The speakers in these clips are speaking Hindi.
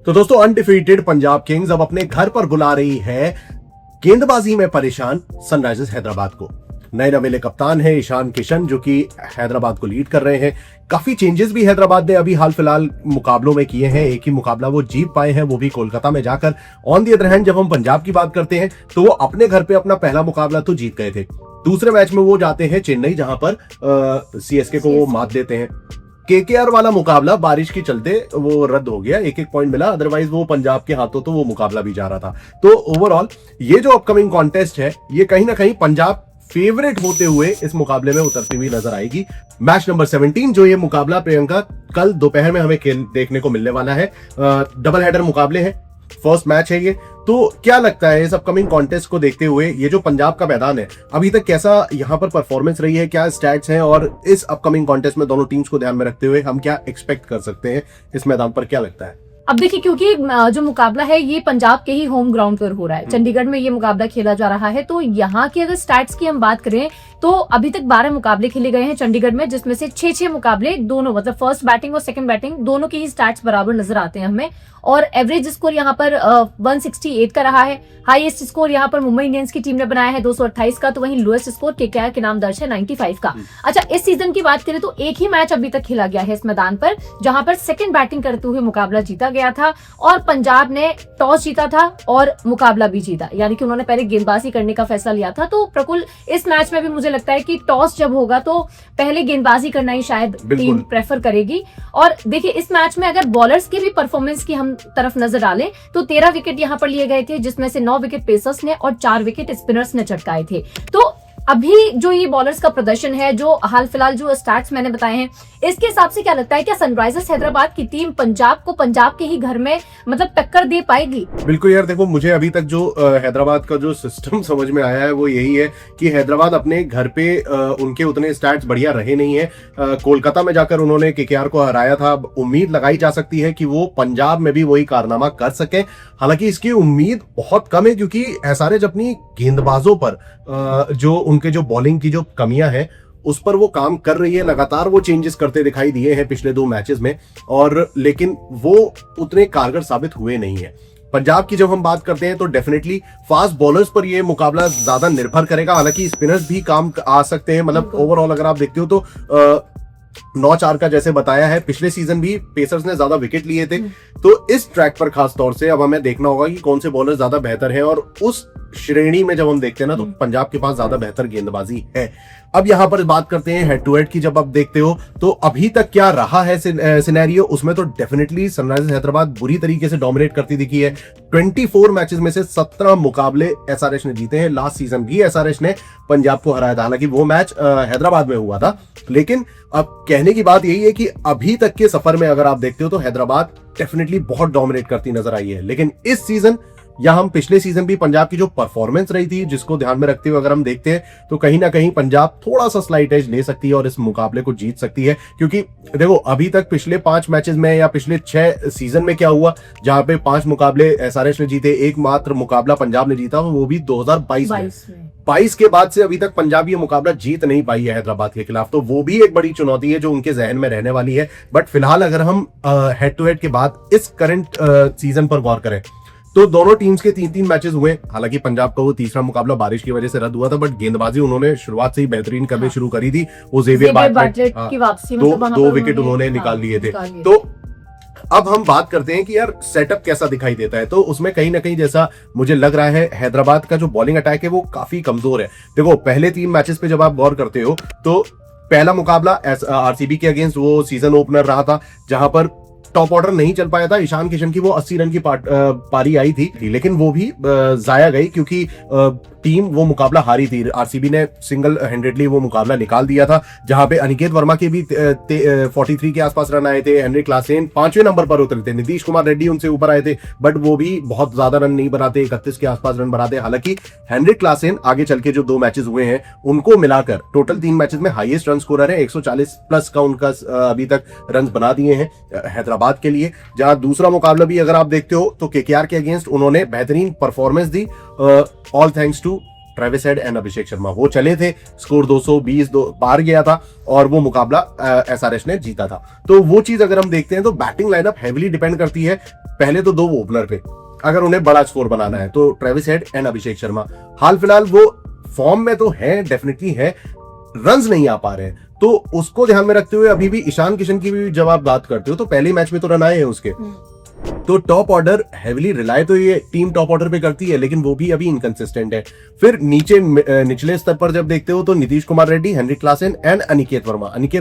तो दोस्तों अनडिफीटेड पंजाब किंग्स अब अपने घर पर बुला रही है गेंदबाजी में परेशान सनराइजर्स हैदराबाद को। नए नवेले कप्तान है ईशान किशन जो कि हैदराबाद को लीड कर रहे हैं। काफी चेंजेस भी हैदराबाद ने अभी हाल फिलहाल मुकाबलों में किए हैं। एक ही मुकाबला वो जीत पाए हैं, वो भी कोलकाता में जाकर। ऑन दी अदर हैंड जब हम पंजाब की बात करते हैं तो वो अपने घर पे अपना पहला मुकाबला तो जीत गए थे। दूसरे मैच में वो जाते हैं चेन्नई जहां पर सीएसके को वो मात देते हैं। केकेआर वाला मुकाबला बारिश के चलते वो रद्द हो गया, एक पॉइंट मिला, अदरवाइज वो पंजाब के हाथों तो वो मुकाबला भी जा रहा था। तो ओवरऑल ये जो अपकमिंग कॉन्टेस्ट है ये कहीं ना कहीं पंजाब फेवरेट होते हुए इस मुकाबले में उतरती हुई नजर आएगी। मैच नंबर 17 जो ये मुकाबला प्रियंका कल दोपहर में हमें देखने को मिलने वाला है। डबल हेडर मुकाबले हैं, फर्स्ट मैच है ये। तो क्या लगता है इस अपकमिंग कॉन्टेस्ट को देखते हुए ये जो पंजाब का मैदान है अभी तक कैसा यहाँ पर परफॉर्मेंस रही है, क्या स्टैट्स हैं, और इस अपकमिंग कॉन्टेस्ट में दोनों टीम्स को ध्यान में रखते हुए हम क्या एक्सपेक्ट कर सकते हैं इस मैदान पर, क्या लगता है? अब देखिए, क्योंकि जो मुकाबला है ये पंजाब के ही होम ग्राउंड पर हो रहा है, चंडीगढ़ में ये मुकाबला खेला जा रहा है। तो यहाँ की अगर स्टैट्स की हम बात करें तो अभी तक 12 मुकाबले खेले गए हैं चंडीगढ़ में, जिसमें से 6 मुकाबले दोनों मतलब फर्स्ट बैटिंग और सेकंड बैटिंग दोनों के ही स्टैट्स बराबर नजर आते हैं हमें। और एवरेज स्कोर यहाँ पर 168 का रहा है। हाईएस्ट स्कोर यहाँ पर मुंबई इंडियंस की टीम ने बनाया है 228 का, तो वहीं लोएस्ट स्कोर केकेआर के नाम दर्ज है 95 का। अच्छा, इस सीजन की बात करें तो एक ही मैच अभी तक खेला गया है इस मैदान पर, जहां पर सेकंड बैटिंग करते हुए मुकाबला जीता गया था और पंजाब ने टॉस जीता था और मुकाबला भी जीता, यानी कि उन्होंने पहले गेंदबाजी करने का फैसला लिया था। तो प्रकुल, इस मैच में भी मुझे लगता है कि टॉस जब होगा तो पहले गेंदबाजी करना ही शायद टीम प्रेफर करेगी। और देखिए, इस मैच में अगर बॉलर्स की भी परफॉर्मेंस की हम तरफ नजर डालें तो 13 विकेट यहाँ पर लिए गए थे, जिसमें से 9 विकेट पेसर्स ने और 4 विकेट स्पिनर्स ने चटकाए थे। तो अभी जो ये बॉलर्स का प्रदर्शन है, जो हाल फिलहाल जो स्टैट्स मैंने बताए हैं, इसके हिसाब से क्या लगता है, क्या सनराइजर्स हैदराबाद की टीम पंजाब को पंजाब के ही घर में मतलब टक्कर दे पाएगी? बिल्कुल यार, देखो मुझे अभी तक जो हैदराबाद का जो सिस्टम समझ में आया है वो यही है कि हैदराबाद अपने घर पे उनके उतने स्टैट्स बढ़िया रहे नहीं है। कोलकाता में जाकर उन्होंने केकेआर को हराया था। उम्मीद लगाई जा सकती है कि वो पंजाब में भी वही कारनामा कर सके। हालांकि इसकी उम्मीद बहुत कम है क्योंकि एसआरएच अपनी गेंदबाजों पर जो उनके जो बॉलिंग की जो कमियां हैं उस पर वो काम कर रही है। लगातार वो चेंजेस करते दिखाई दिए हैं पिछले 2 मैचेस में, और लेकिन वो उतने कारगर साबित हुए नहीं है। पंजाब की जब हम बात करते हैं तो डेफिनेटली फास्ट बॉलर्स पर ये मुकाबला ज्यादा निर्भर करेगा। हालांकि स्पिनर्स भी काम आ सकते हैं। मतलब ओवरऑल अगर आप देखते हो तो 9-4 का जैसे बताया है, पिछले सीजन भी पेसर्स ने ज्यादा विकेट लिए थे। तो इस ट्रैक पर खास तौर से अब हमें देखना होगा कि कौन से बॉलर ज्यादा बेहतर हैं, और उस श्रेणी में जब हम देखते हैं ना तो पंजाब के पास ज्यादा बेहतर गेंदबाजी है। अब यहां पर बात करते हैं हेड टू हेड की। जब आप देखते हो तो अभी तक क्या रहा है सिनेरियो, उसमें तो डेफिनेटली सनराइजर्स हैदराबाद बुरी तरीके से डोमिनेट करती दिखी है। 24 मैचेस में से 17 मुकाबले एसआरएच ने जीते हैं। लास्ट सीजन भी एसआरएच ने पंजाब को हराया था, हालांकि वो मैच हैदराबाद में हुआ था। लेकिन अब कहने की बात यही है कि अभी तक के सफर में अगर आप देखते हो तो हैदराबाद डेफिनेटली बहुत डोमिनेट करती नजर आई है। लेकिन इस सीजन या हम पिछले सीजन भी पंजाब की जो परफॉर्मेंस रही थी, जिसको ध्यान में रखते हुए अगर हम देखते हैं तो कहीं ना कहीं पंजाब थोड़ा सा स्लाइट एज ले सकती है और इस मुकाबले को जीत सकती है। क्योंकि देखो अभी तक पिछले 5 मैचेस में या पिछले 6 सीजन में क्या हुआ, जहां पे 5 मुकाबले एसआरएच ने जीते, एकमात्र मुकाबला पंजाब ने जीता, वो भी 2022 में। 22 के बाद से अभी तक पंजाब ये मुकाबला जीत नहीं पाई है हैदराबाद के खिलाफ। तो वो भी एक बड़ी चुनौती है जो उनके जहन में रहने वाली है। बट फिलहाल अगर हम हेड टू हेड के बाद इस करंट सीजन पर गौर करें तो दोनों टीम्स के 3-3 मैचेस हुए। हालांकि पंजाब का वो तीसरा मुकाबला बारिश की वजह से रद्द हुआ था, बट गेंदबाजी उन्होंने शुरुआत से ही बेहतरीन करनी शुरू करी थी। वो जेवियर बार्टलेट की वापसी में 2 विकेट उन्होंने निकाल लिए थे। तो अब हम बात करते हैं कि यार सेटअप कैसा दिखाई देता है। तो उसमें कहीं ना कहीं जैसा मुझे लग रहा है हैदराबाद का जो बॉलिंग अटैक है वो काफी कमजोर है। देखो पहले 3 मैचेस पे जब आप गौर करते हो तो पहला मुकाबला आरसीबी के अगेंस्ट वो सीजन ओपनर रहा था, जहां पर टॉप ऑर्डर नहीं चल पाया था। ईशान किशन की वो 80 रन की पारी आई थी, लेकिन वो भी जाया गई क्योंकि टीम वो मुकाबला हारी थी। आरसीबी ने सिंगल हैंडेडली वो मुकाबला निकाल दिया था, जहां पे अनिकेत वर्मा के भी 43 के आसपास रन आए थे। हेनरी क्लासेन 5वें नंबर पर उतरे थे। नीतीश कुमार रेड्डी उनसे ऊपर आए थे, बट वो भी बहुत ज्यादा रन नहीं बनाते, 31 के आसपास रन बनाते। हालांकि हेनरी क्लासेन आगे चल के जो 2 मैचेस हुए हैं उनको मिलाकर टोटल 3 मैचेस में हाईएस्ट रन स्कोरर है। 140 प्लस का उनका अभी तक रन बना दिए हैं हैदराबाद के लिए। जहां दूसरा मुकाबला भी अगर आप देखते हो तो केकेआर के अगेंस्ट उन्होंने बेहतरीन परफॉर्मेंस दी, all thanks to Travis Head and Abhishek Sharma वो चले थे, स्कोर 220 पार गया था और वो मुकाबला एसआरएच ने जीता था। तो वो चीज अगर हम देखते हैं तो बैटिंग लाइनअप हेविली डिपेंड करती है पहले तो 2 ओपनर पे, अगर उन्हें बड़ा स्कोर बनाना है तो Travis Head and Abhishek Sharma. हाल फिलहाल वो फॉर्म में तो है, डेफिनेटली है, रन्स नहीं आ पा रहे हैं, तो उसको ध्यान में रखते हुए अभी भी ईशान किशन की भी जब आप बात करते हो तो पहले मैच में तो रन आए हैं उसके। तो टॉप ऑर्डर हेविली रिलाय तो ये टीम टॉप ऑर्डर पे करती है, लेकिन वो भी अभी इनकंसिस्टेंट है। फिर निचले स्तर पर जब देखते हो तो Nitish Kumar Reddy, Heinrich Klaasen and Aniket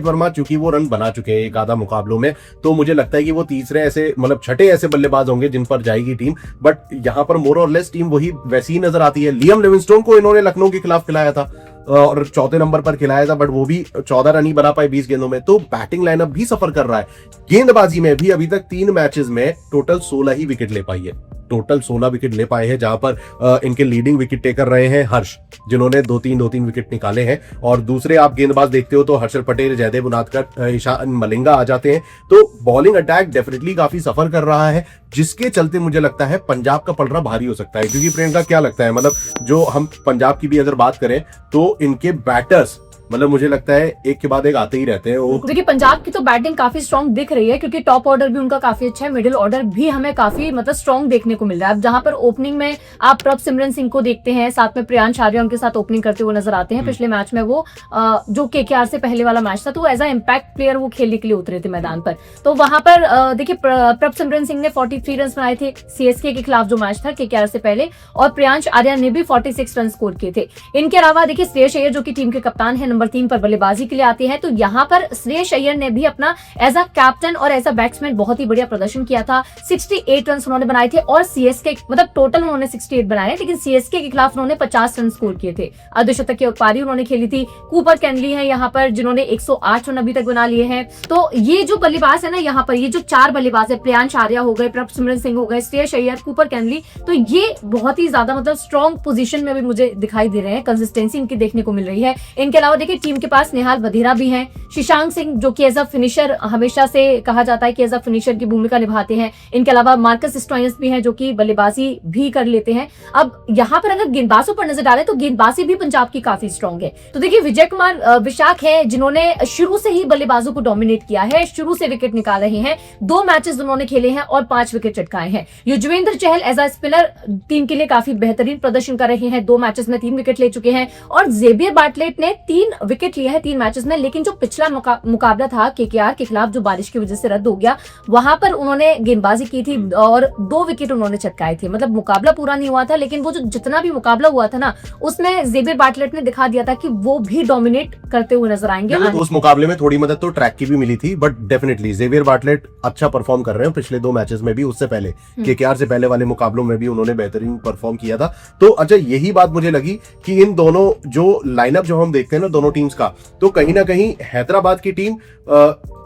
Varma चूंकि वो रन बना चुके हैं एक आधा मुकाबलों में, तो मुझे लगता है कि वो तीसरे ऐसे मतलब छठे ऐसे बल्लेबाज होंगे जिन पर जाएगी टीम। बट यहाँ पर मोर और लेस टीम वही वैसी ही नजर आती है। लियम लिविंगस्टोन को इन्होंने लखनऊ के खिलाफ खिलाया था और चौथे नंबर पर खिलाया था, बट वो भी 14 रन ही बना पाए 20 गेंदों में। तो बैटिंग लाइनअप भी सफर कर रहा है। गेंदबाजी में भी अभी तक 3 मैचेस में टोटल 16 ही विकेट ले पाई है, टोटल 16 विकेट ले पाए हैं, जहां पर इनके लीडिंग विकेट टेकर रहे हैं हर्ष, जिन्होंने 2-3 विकेट निकाले हैं। और दूसरे आप गेंदबाज देखते हो तो हर्षल पटेल, जयदेव उनादकर, ईशान मलिंगा आ जाते हैं। तो बॉलिंग अटैक डेफिनेटली काफी सफर कर रहा है, जिसके चलते मुझे लगता है पंजाब का पलड़ा भारी हो सकता है। क्योंकि प्रियंका क्या लगता है, मतलब जो हम पंजाब की भी अगर बात करें तो इनके बैटर्स मतलब मुझे लगता है एक के बाद एक आते ही रहते हैं। वो देखिए पंजाब की तो बैटिंग काफी स्ट्रांग दिख रही है, क्योंकि टॉप ऑर्डर भी उनका काफी अच्छा है, मिडिल ऑर्डर भी हमें काफी मतलब स्ट्रांग देखने को मिल रहा है। अब जहां पर ओपनिंग में आप प्रभसिमरन सिंह को देखते हैं, साथ में प्रियांश आर्या उनके साथ ओपनिंग करते हुए नजर आते हैं। पिछले मैच में वो जो केकेआर से पहले वाला मैच था तो एज अ इम्पैक्ट प्लेयर वो खेलने के लिए उतरे थे मैदान पर। तो वहां पर देखिए प्रभसिमरन सिंह ने 43 रन बनाए थे सीएसके के खिलाफ जो मैच था केकेआर से पहले, और प्रियांश आर्या ने भी 46 रन स्कोर किए थे। इनके अलावा देखिए श्रेयस अय्यर जो कि टीम के कप्तान है, नंबर 3 पर बल्लेबाजी के लिए आते हैं। तो यहाँ पर श्रेयस अय्यर ने भी अपना एज अ कैप्टन और एज अ बैट्समैन बहुत ही बढ़िया प्रदर्शन किया था। 68 रन उन्होंने बनाए थे और सीएसके मतलब टोटल उन्होंने 68 बनाए, लेकिन सीएसके के खिलाफ उन्होंने 50 रन स्कोर किए थे। अर्धशतक की पारी उन्होंने खेली थी। कूपर कैनली है यहाँ पर जिन्होंने 108 रन अभी तक बना लिए हैं। तो ये जो बल्लेबाज है ना, यहाँ पर ये जो 4 बल्लेबाज है, प्रियांश आर्या हो गए, प्रभसिमरन सिंह हो गए, श्रेयस अय्यर, कूपर कैनली, तो ये बहुत ही ज्यादा मतलब स्ट्रॉन्ग पोजीशन में भी मुझे दिखाई दे रहे हैं। कंसिस्टेंसी इनकी देखने को मिल रही है। इनके अलावा देखिए टीम के पास निहाल वधेरा भी हैं, शीशांक सिंह जो कि एज अ फिनिशर हमेशा से कहा जाता है कि एज अ फिनिशर की भूमिका निभाते हैं। इनके अलावा मार्कस स्टोइनिस भी हैं जो कि बल्लेबाजी भी कर लेते हैं। अब यहाँ पर अगर गेंदबाजों पर नजर डालें तो गेंदबाजी भी पंजाब की काफी स्ट्रॉन्ग है। तो देखिए विजय कुमार विशाख है जिन्होंने शुरू से ही बल्लेबाजों को डोमिनेट किया है, शुरू से विकेट निकाल रहे हैं। 2 मैचेस उन्होंने खेले हैं और 5 विकेट चटकाए हैं। Yuzvendra Chahal as a spinner team के लिए काफी बेहतरीन प्रदर्शन कर रहे हैं, 2 मैचेस में 3 विकेट ले चुके हैं। और जेवियर बार्टलेट ने 3 विकेट लिए हैं 3 मैचेस में, लेकिन जो पिछला मुकाबला था केकेआर के खिलाफ जो बारिश की वजह से रद्द हो गया, वहां पर उन्होंने गेंदबाजी की थी और 2 विकेट उन्होंने चटकाए थे। मतलब मुकाबला पूरा नहीं हुआ था, लेकिन वो जो जितना भी मुकाबला हुआ था ना, उसमें जेवियर बार्टलेट ने दिखा दिया था कि वो भी डोमिनेट करते हुए नजर आएंगे। उस मुकाबले में थोड़ी मदद तो ट्रैक की भी मिली थी, बट डेफिनेटली जेवियर बार्टलेट अच्छा परफॉर्म कर रहे हैं पिछले 2 मैचेस में भी। उससे पहले केकेआर से पहले वाले मुकाबलों में भी उन्होंने बेहतरीन परफॉर्म किया था। तो अच्छा यही बात मुझे लगी कि इन दोनों जो लाइनअप जो हम देखते हैं ना दोनों टीम्स का, तो कहीं ना कहीं हैदराबाद की टीम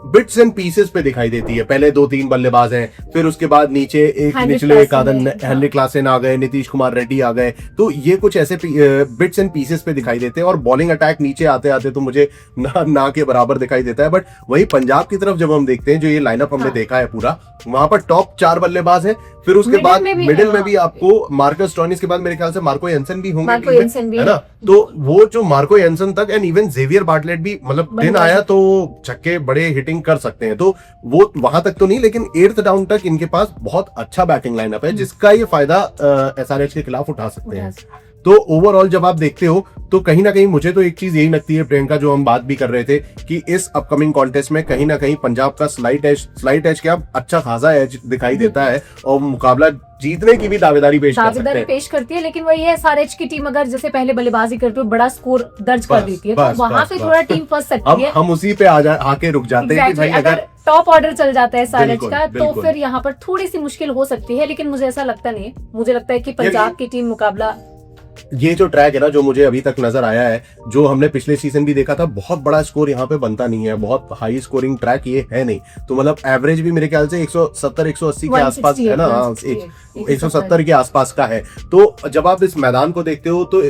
बिट्स एंड पीसेस पे दिखाई देती है। पहले 2-3 बल्लेबाज हैं, फिर उसके बाद नीचे एक निचले एक आधा हेनरिक क्लासेन आ गए, नीतीश कुमार रेड्डी आ गए। तो ये कुछ ऐसे बिट्स एंड पीसेस पे दिखाई देते हैं और बॉलिंग अटैक नीचे आते आते तो मुझे ना के बराबर दिखाई देता है। बट वही पंजाब की तरफ जब हम देखते हैं, जो ये लाइनअप हमने देखा है पूरा, वहां पर टॉप 4 बल्लेबाज हैं, फिर उसके बाद मिडिल में भी आपको मार्कस स्टोइनिस के बाद मेरे ख्याल से मार्को एंसन भी होंगे, है ना। तो वो जो मार्को एंसन तक एंड इवन जेवियर बार्टलेट भी मतलब दिन आया तो छक्के बड़े हिटिंग कर सकते हैं। तो वो वहां तक तो नहीं, लेकिन 8th डाउन तक इनके पास बहुत अच्छा बैटिंग लाइनअप है, जिसका ये फायदा एसआरएच के खिलाफ उठा सकते हैं। तो ओवरऑल जब आप देखते हो तो कहीं ना कहीं मुझे तो एक चीज यही लगती है प्रियंका, जो हम बात भी कर रहे थे कि इस अपकमिंग कॉन्टेस्ट में कहीं ना कहीं पंजाब का स्लाइट एज क्या अच्छा खासा एज दिखाई देता है और मुकाबला जीतने की भी दावेदारी पेश करती है। लेकिन वही है, एसआरएच की टीम अगर जैसे पहले बल्लेबाजी करती है बड़ा स्कोर दर्ज कर देती है, तो वहां पे थोड़ा टीम फंस सकती है। हम उसी पे आके रुक जाते हैं कि भाई अगर टॉप ऑर्डर चल जाता है एसआरएच का, तो फिर यहाँ पर थोड़ी सी मुश्किल हो सकती है। लेकिन मुझे ऐसा लगता नहीं है, मुझे लगता है कि पंजाब की टीम मुकाबला, ये जो ट्रैक है ना, जो मुझे अभी तक नजर आया है, जो हमने पिछले सीजन भी देखा था, बहुत बड़ा स्कोर यहाँ पे बनता नहीं है, बहुत हाई स्कोरिंग ट्रैक ये है नहीं। तो मतलब एवरेज भी मेरे ख्याल से 170-180 के आसपास है ना, 170 के आसपास का है। तो जब आप इस मैदान को देखते हो तो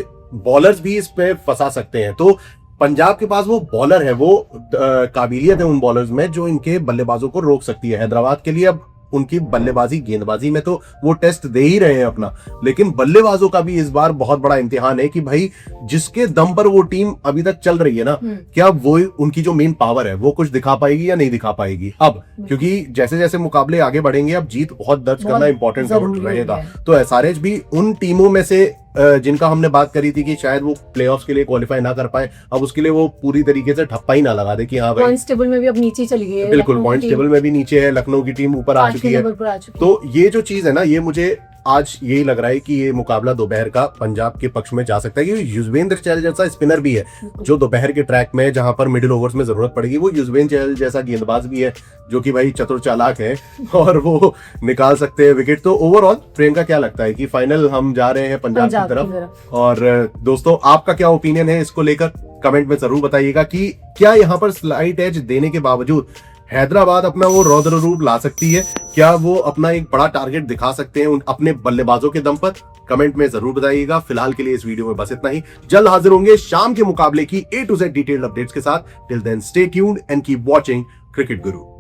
बॉलर्स भी इस पे फंसा सकते हैं। तो पंजाब के पास वो बॉलर है, वो काबिलियत है उन बॉलर्स में जो इनके बल्लेबाजों को रोक सकती है। हैदराबाद के लिए अब उनकी बल्लेबाजी गेंदबाजी में तो वो टेस्ट दे ही रहे हैं अपना, लेकिन बल्लेबाजों का भी इस बार बहुत बड़ा इम्तिहान है कि भाई जिसके दम पर वो टीम अभी तक चल रही है ना, क्या वो उनकी जो मेन पावर है वो कुछ दिखा पाएगी या नहीं दिखा पाएगी अब, क्योंकि जैसे जैसे मुकाबले आगे बढ़ेंगे अब जीत बहुत दर्ज करना इंपॉर्टेंट रहेगा। तो एसआरएच भी उन टीमों में से जिनका हमने बात करी थी कि शायद वो प्लेऑफ्स के लिए क्वालिफाई ना कर पाए, अब उसके लिए वो पूरी तरीके से ठप्पा ही ना लगा दे कि हाँ भाई पॉइंट्स टेबल में भी अब नीचे चली गई है। बिल्कुल, पॉइंट्स टेबल में भी नीचे है, लखनऊ की टीम ऊपर आ चुकी है। तो ये जो चीज है ना, ये मुझे आज यही लग रहा है कि ये मुकाबला दोपहर का पंजाब के पक्ष में जा सकता है, क्योंकि युजवेंद्र चहल जैसा स्पिनर भी है जो दोपहर के ट्रैक में जहां पर मिडिल ओवर्स में जरूरत पड़ेगी, वो युजवेंद्र चहल जैसा गेंदबाज भी है जो कि भाई चतुर चालाक है और वो निकाल सकते हैं विकेट। तो ओवरऑल प्रियंका क्या लगता है कि फाइनल हम जा रहे हैं पंजाब की तरफ? और दोस्तों आपका क्या ओपिनियन है इसको लेकर, कमेंट में जरूर बताइएगा कि क्या यहाँ पर स्लाइट एज देने के बावजूद हैदराबाद अपना वो रौद्र रूप ला सकती है, क्या वो अपना एक बड़ा टारगेट दिखा सकते हैं अपने बल्लेबाजों के दम पर? कमेंट में जरूर बताइएगा। फिलहाल के लिए इस वीडियो में बस इतना ही, जल्द हाजिर होंगे शाम के मुकाबले की A to Z detailed updates के साथ। Till then stay tuned and keep watching cricket Guru.